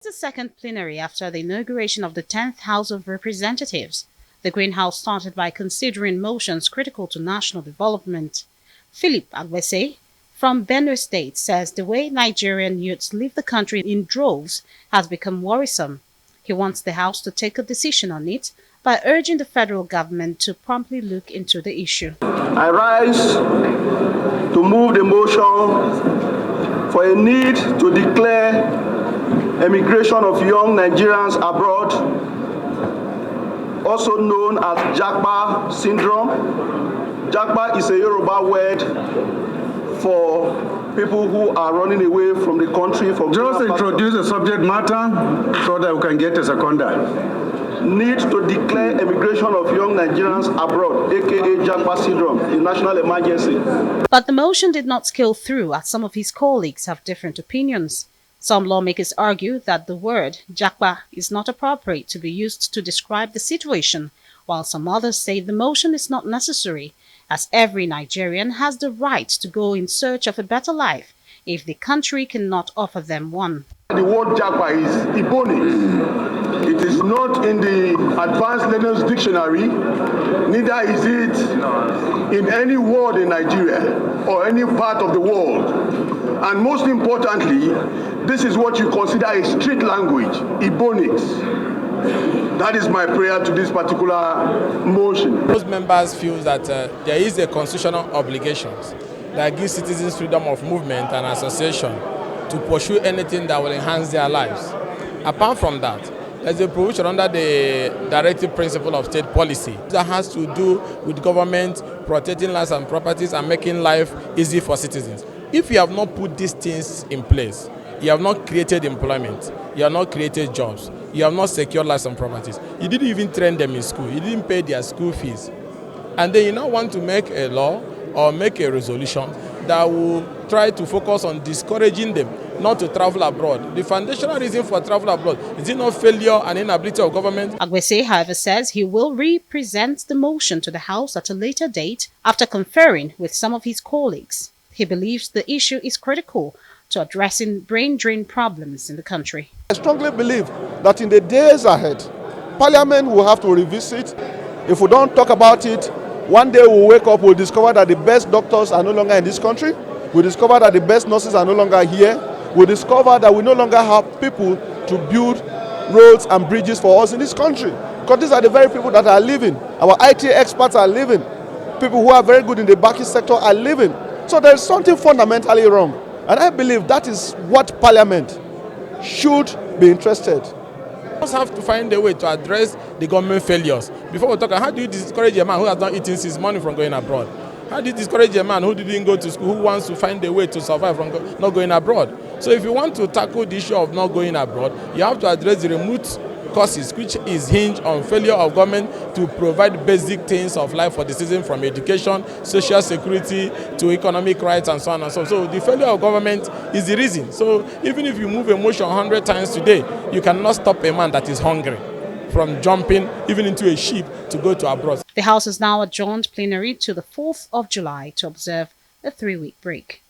It's the second plenary after the inauguration of the 10th House of Representatives. The Green House started by considering motions critical to national development. Philip Agbese from Benue State says the way Nigerian youths leave the country in droves has become worrisome. He wants the House to take a decision on it by urging the federal government to promptly look into the issue. I rise to move the motion for a need to declare emigration of young Nigerians abroad, also known as Japa syndrome. Japa is a Yoruba word for people who are running away from the country. Just introduce the subject matter so that we can get a seconder. Need to declare emigration of young Nigerians abroad, aka Japa syndrome, a national emergency. But the motion did not scale through, as some of his colleagues have different opinions. Some lawmakers argue that the word Japa is not appropriate to be used to describe the situation, while some others say the motion is not necessary, as every Nigerian has the right to go in search of a better life if the country cannot offer them one. The word Japa is Ebonics. It is not in the Advanced Learners Dictionary, neither is it in any word in Nigeria or any part of the world. And most importantly, this is what you consider a street language, Ebonics. That is my prayer to this particular motion. Most members feel that there is a constitutional obligation that gives citizens freedom of movement and association to pursue anything that will enhance their lives. Apart from that, there's a provision under the directive principle of state policy that has to do with government protecting lives and properties and making life easy for citizens. If you have not put these things in place, you have not created employment, you have not created jobs, you have not secured lives and properties, you didn't even train them in school, you didn't pay their school fees, and then you now want to make a law or make a resolution that will try to focus on discouraging them not to travel abroad. The foundational reason for travel abroad is it not failure and inability of government? Agbese, however, says he will re-present the motion to the House at a later date after conferring with some of his colleagues. He believes the issue is critical to addressing brain drain problems in the country. I strongly believe that in the days ahead, Parliament will have to revisit. If we don't talk about it, one day we'll wake up, we'll discover that the best doctors are no longer in this country. We'll discover that the best nurses are no longer here. We'll discover that we no longer have people to build roads and bridges for us in this country. Because these are the very people that are leaving. Our IT experts are leaving. People who are very good in the banking sector are leaving. So there's something fundamentally wrong. And I believe that is what Parliament should be interested. We just have to find a way to address the government failures. Before we talk, how do you discourage a man who has not eaten his money from going abroad? How do you discourage a man who didn't go to school, who wants to find a way to survive from not going abroad? So if you want to tackle the issue of not going abroad, you have to address the remote causes, which is hinged on failure of government to provide basic things of life for the citizen, from education, social security, to economic rights, and so on and so on. So the failure of government is the reason. So even if you move a motion 100 times today, you cannot stop a man that is hungry from jumping even into a ship to go to abroad. The House has now adjourned plenary to the 4th of July to observe a 3-week break.